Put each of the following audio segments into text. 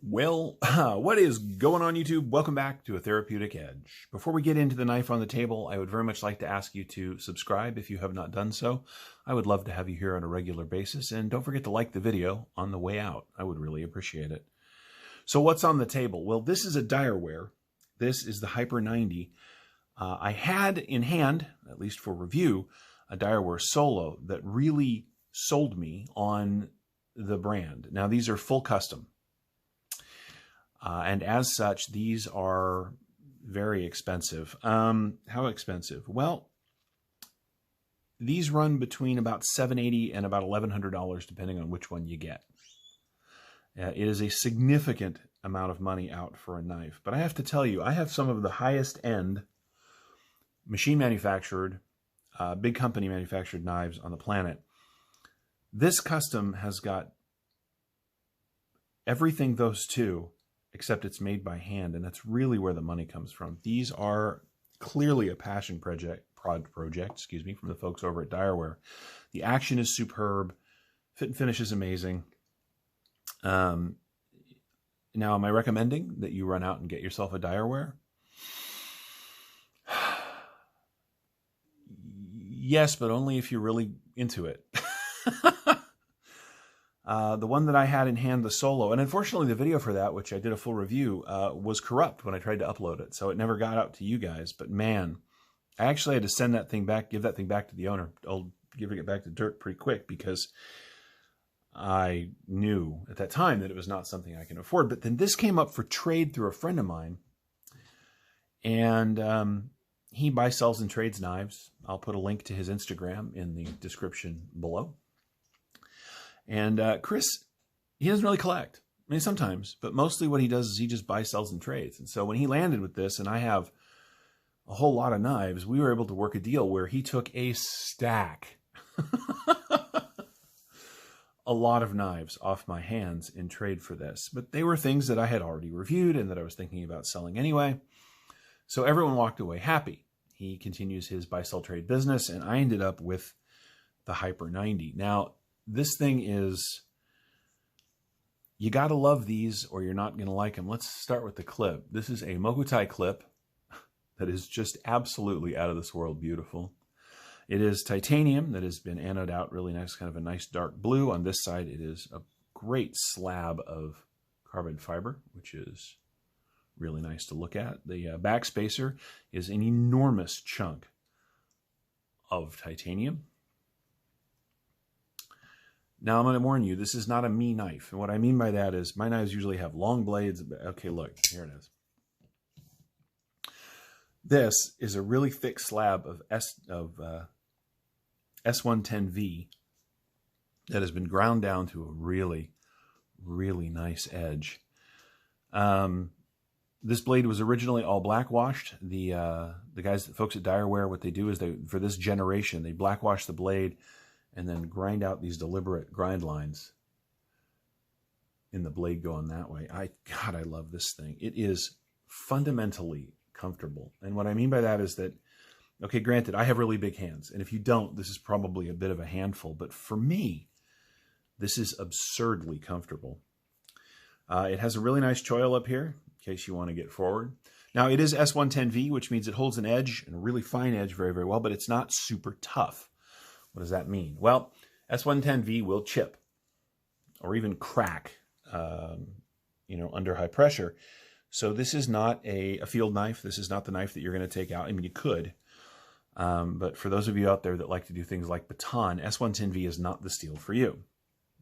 Well, what is going on YouTube? Welcome back to A Therapeutic Edge. Before we get into the knife on the table, I would very much like to ask you to subscribe if you have not done so. I would love to have you here on a regular basis, and don't forget to like the video on the way out. I would really appreciate it. So what's on the table? Well, this is a Direware. This is the Hyper 90. I had in hand, at least for review, a Direware Solo that really sold me on the brand. Now, these are full custom. And as such, these are very expensive. How expensive? Well, these run between about $780 and about $1,100, depending on which one you get. It is a significant amount of money out for a knife. But I have to tell you, I have some of the highest end machine manufactured, big company manufactured knives on the planet. This custom has got everything those two, except it's made by hand, and that's really where the money comes from. These are clearly a passion project, from the folks over at Direware. The action is superb. Fit and finish is amazing. Now, am I recommending that you run out and get yourself a Direware? Yes, but only if you're really into it. The one that I had in hand, the Solo, and unfortunately the video for that, which I did a full review, was corrupt when I tried to upload it, so it never got out to you guys. But man, I actually had to send that thing back, give that thing back to the owner. I'll give it back to dirt pretty quick because I knew at that time that it was not something I can afford. But then this came up for trade through a friend of mine, and he buys, sells, and trades knives. I'll put a link to his Instagram in the description below. And Chris, he doesn't really collect. I mean, sometimes, but mostly what he does is he just buys, sells, and trades. And so when he landed with this, and I have a whole lot of knives, we were able to work a deal where he took a stack, a lot of knives off my hands in trade for this. But they were things that I had already reviewed and that I was thinking about selling anyway. So everyone walked away happy. He continues his buy-sell trade business, and I ended up with the Hyper 90. Now, this thing is, you got to love these or you're not going to like them. Let's start with the clip. This is a Mokutai clip that is just absolutely out of this world beautiful. It is titanium that has been anoded out really nice, kind of a nice dark blue. On this side, it is a great slab of carbon fiber, which is really nice to look at. The back spacer is an enormous chunk of titanium. Now, I'm going to warn you, this is not a me knife. And what I mean by that is my knives usually have long blades. Okay, look, here it is. This is a really thick slab of S110V that has been ground down to a really, really nice edge. This blade was originally all black washed. The folks at Direware, what they do is for this generation, they black wash the blade and then grind out these deliberate grind lines in the blade going that way. God, I love this thing. It is fundamentally comfortable. And what I mean by that is that, okay, granted, I have really big hands. And if you don't, this is probably a bit of a handful. But for me, this is absurdly comfortable. It has a really nice choil up here, in case you want to get forward. Now, it is S110V, which means it holds an edge, and a really fine edge very, very well, but it's not super tough. What does that mean? Well, S110V will chip or even crack, under high pressure. So this is not a field knife. This is not the knife that you're going to take out. I mean, you could. But for those of you out there that like to do things like baton, S110V is not the steel for you.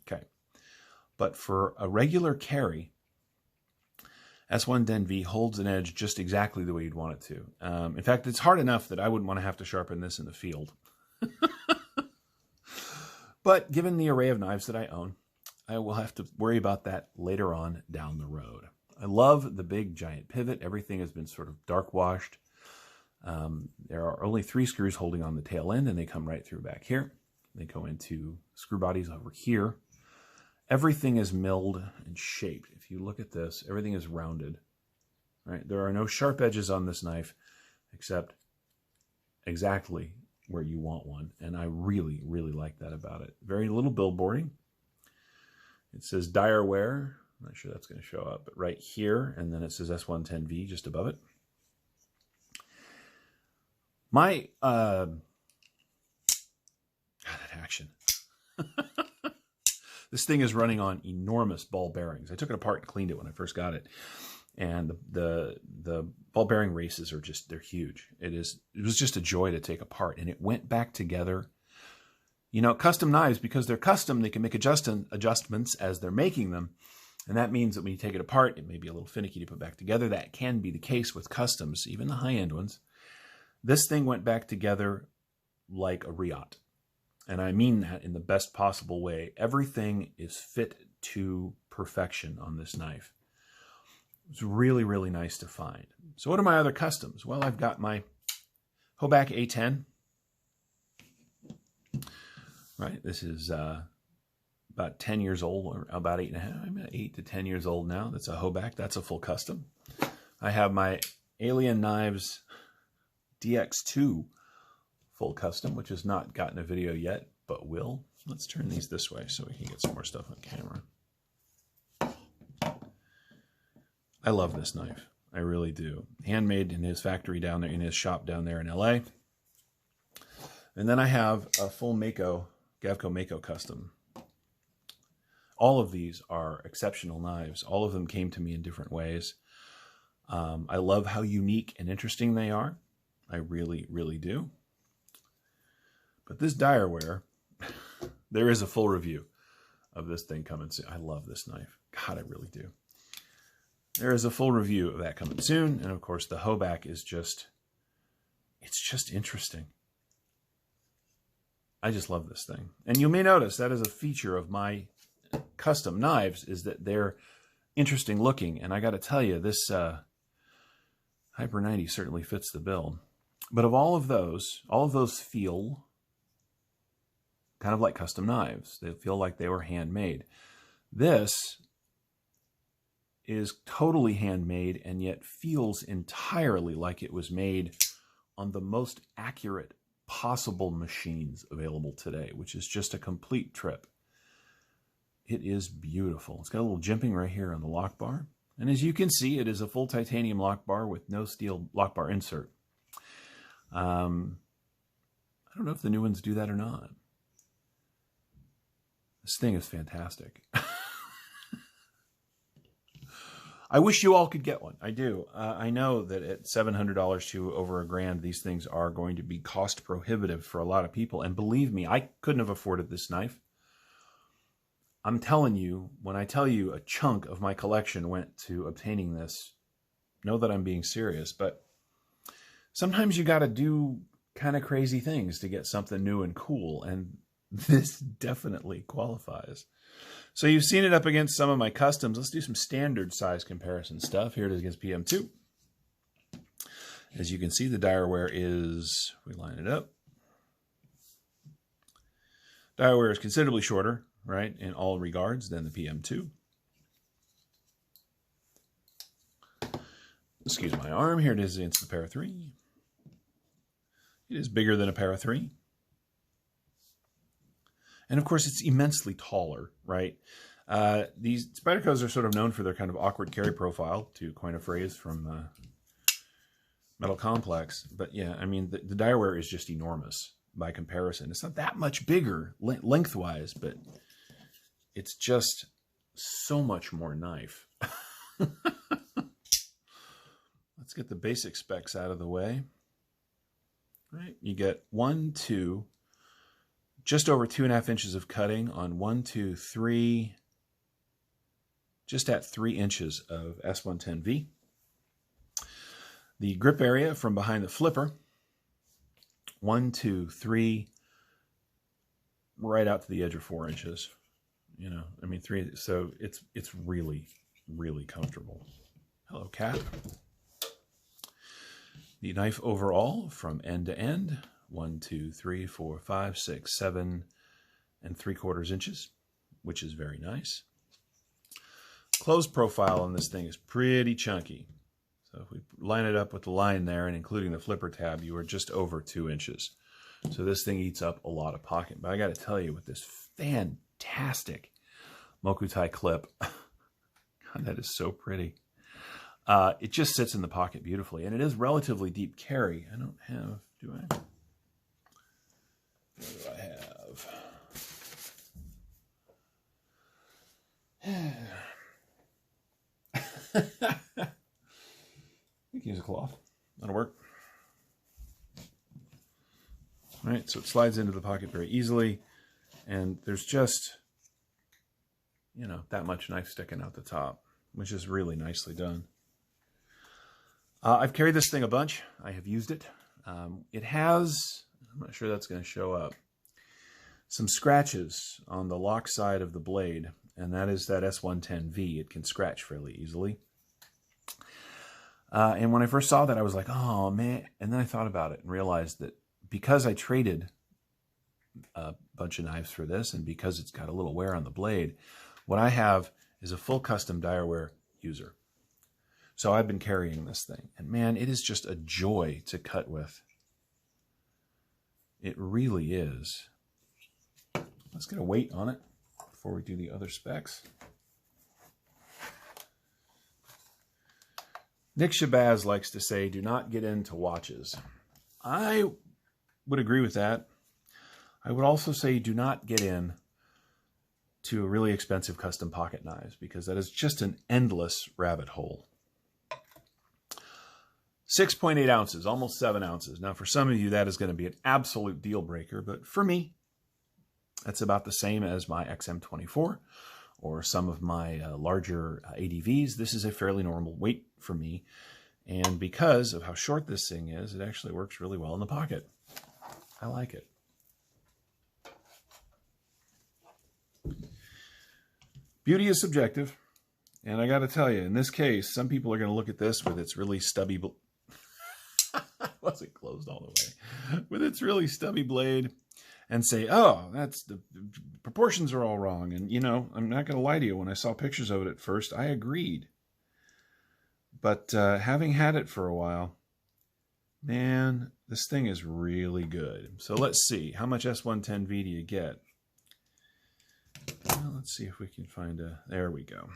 Okay. But for a regular carry, S110V holds an edge just exactly the way you'd want it to. In fact, it's hard enough that I wouldn't want to have to sharpen this in the field. But given the array of knives that I own, I will have to worry about that later on down the road. I love the big giant pivot. Everything has been sort of dark washed. There are only 3 screws holding on the tail end, and they come right through back here. They go into screw bodies over here. Everything is milled and shaped. If you look at this, everything is rounded. Right? There are no sharp edges on this knife except exactly where you want one. And I really like that about it. Very little billboarding. It says Direware I'm not sure that's going to show up, but right here, and then it says S110V just above it. My, God, that action. This thing is running on enormous ball bearings. I took it apart and cleaned it when I first got it. And the ball bearing races are just, they're huge. It was just a joy to take apart. And it went back together. You know, custom knives, because they're custom, they can make adjustments as they're making them. And that means that when you take it apart, it may be a little finicky to put back together. That can be the case with customs, even the high-end ones. This thing went back together like a riot. And I mean that in the best possible way. Everything is fit to perfection on this knife. It's really, really nice to find. So what are my other customs? Well, I've got my Hoback A10. Right, this is about 10 years old, or about 8.5. I'm at 8 to 10 years old now. That's a Hoback. That's a full custom. I have my Alien Knives DX2 full custom, which has not gotten a video yet, but will. Let's turn these this way so we can get some more stuff on camera. I love this knife. I really do. Handmade in his factory down there, in his shop down there in LA. And then I have a full Gavco Mako custom. All of these are exceptional knives. All of them came to me in different ways. I love how unique and interesting they are. I really, really do. But this Direware, there is a full review of this thing coming soon. I love this knife. God, I really do. There is a full review of that coming soon. And of course, the Hoback is just, it's just interesting. I just love this thing. And you may notice that is a feature of my custom knives, is that they're interesting looking. And I got to tell you, this Hyper 90 certainly fits the bill. But of all of those feel kind of like custom knives. They feel like they were handmade. This is totally handmade and yet feels entirely like it was made on the most accurate possible machines available today, which is just a complete trip. It is beautiful. It's got a little jimping right here on the lock bar. And as you can see, it is a full titanium lock bar with no steel lock bar insert. I don't know if the new ones do that or not. This thing is fantastic. I wish you all could get one. I do. I know that at $700 to over $1,000, these things are going to be cost prohibitive for a lot of people. And believe me, I couldn't have afforded this knife. I'm telling you, when I tell you a chunk of my collection went to obtaining this, know that I'm being serious. But sometimes you got to do kind of crazy things to get something new and cool. And this definitely qualifies. So you've seen it up against some of my customs. Let's do some standard size comparison stuff. Here it is against PM2. As you can see, the Direware is, we line it up. Direware is considerably shorter, right, in all regards than the PM2. Excuse my arm. Here it is against the Para 3. It is bigger than a Para 3. And of course, it's immensely taller, right? These Spydercos are sort of known for their kind of awkward carry profile, to coin a phrase from Metal Complex. But yeah, I mean, the Direware is just enormous by comparison. It's not that much bigger lengthwise, but it's just so much more knife. Let's get the basic specs out of the way. All right, you get 1, 2, just over 2.5 inches of cutting on 1, 2, 3, just at 3 inches of S110V. The grip area from behind the flipper, 1, 2, 3, right out to the edge of 4 inches. You know, I mean 3. So it's really, really comfortable. Hello, cat. The knife overall from end to end, 1, 2, 3, 4, 5, 6, 7 3/4 inches, which is very nice. Closed profile on this thing is pretty chunky. So if we line it up with the line there and including the flipper tab, you are just over 2 inches. So this thing eats up a lot of pocket. But I got to tell you, with this fantastic Mokutai clip, That is so pretty. It just sits in the pocket beautifully, and it is relatively deep carry. I don't have, do I? What do I have? You can use a cloth. That'll work. All right, so it slides into the pocket very easily, and there's just, you know, that much knife sticking out the top, which is really nicely done. I've carried this thing a bunch. I have used it. It has, I'm not sure that's going to show up, some scratches on the lock side of the blade, and that is that S110V. It can scratch fairly easily. And when I first saw that, I was like, oh, man. And then I thought about it and realized that because I traded a bunch of knives for this, and because it's got a little wear on the blade, what I have is a full custom Direware user. So I've been carrying this thing, and man, it is just a joy to cut with. It really is. Let's get a weight on it before we do the other specs. Nick Shabazz likes to say, do not get into watches. I would agree with that. I would also say do not get in to really expensive custom pocket knives, because that is just an endless rabbit hole. 6.8 ounces, almost 7 ounces. Now, for some of you, that is going to be an absolute deal breaker, but for me, that's about the same as my XM24 or some of my larger ADVs. This is a fairly normal weight for me, and because of how short this thing is, it actually works really well in the pocket. I like it. Beauty is subjective, and I got to tell you, in this case, some people are going to look at this with its really stubby... wasn't closed all the way. With its really stubby blade, and say, oh, that's the proportions are all wrong. And, you know, I'm not going to lie to you. When I saw pictures of it at first, I agreed. But having had it for a while, man, this thing is really good. So let's see. How much S110V do you get? Well, let's see if we can find a... There we go.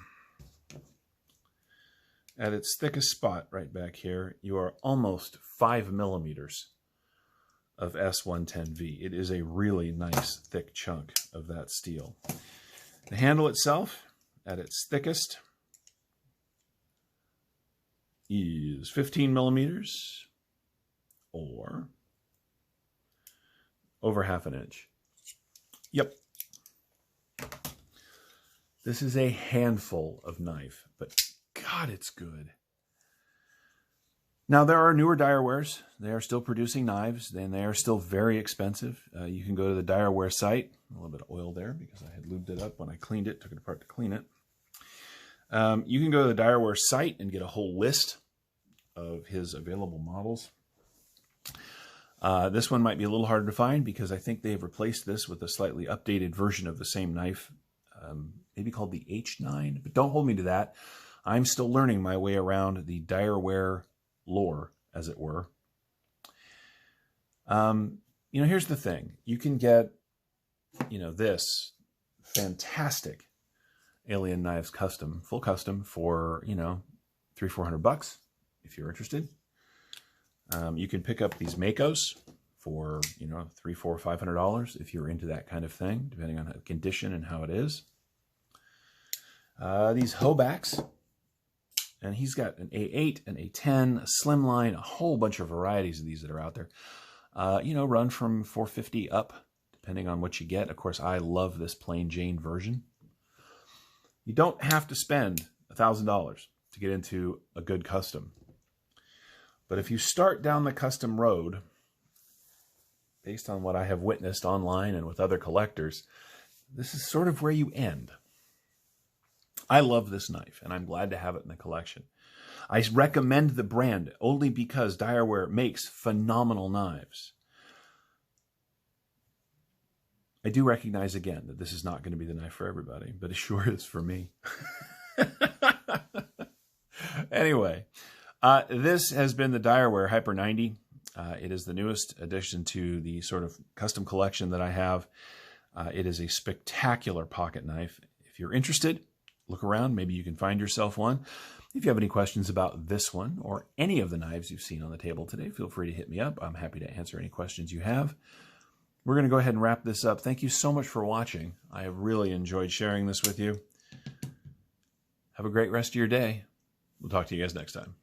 At its thickest spot right back here, you are almost 5 millimeters of S110V. It is a really nice thick chunk of that steel. The handle itself, at its thickest, is 15 millimeters, or over ½ an inch. Yep. This is a handful of knife, but God, it's good. Now, there are newer Direwares. They are still producing knives, and they are still very expensive. You can go to the Direware site. A little bit of oil there because I had lubed it up when I cleaned it, took it apart to clean it. You can go to the Direware site and get a whole list of his available models. This one might be a little harder to find because I think they've replaced this with a slightly updated version of the same knife, maybe called the H9, but don't hold me to that. I'm still learning my way around the Direware lore, as it were. You know, here's the thing. You can get, you know, this fantastic Alien Knives custom, full custom for, you know, $300-400 if you're interested. You can pick up these Makos for, you know, $300-500 if you're into that kind of thing, depending on the condition and how it is. These Hobacks, and he's got an A8, an A10, a Slimline, a whole bunch of varieties of these that are out there. You know, run from $450 up, depending on what you get. Of course, I love this plain Jane version. You don't have to spend $1,000 to get into a good custom. But if you start down the custom road, based on what I have witnessed online and with other collectors, this is sort of where you end. I love this knife, and I'm glad to have it in the collection. I recommend the brand only because Direware makes phenomenal knives. I do recognize, again, that this is not going to be the knife for everybody, but it sure is for me. Anyway, this has been the Direware Hyper 90. It is the newest addition to the sort of custom collection that I have. It is a spectacular pocket knife. If you're interested, look around. Maybe you can find yourself one. If you have any questions about this one or any of the knives you've seen on the table today, feel free to hit me up. I'm happy to answer any questions you have. We're going to go ahead and wrap this up. Thank you so much for watching. I have really enjoyed sharing this with you. Have a great rest of your day. We'll talk to you guys next time.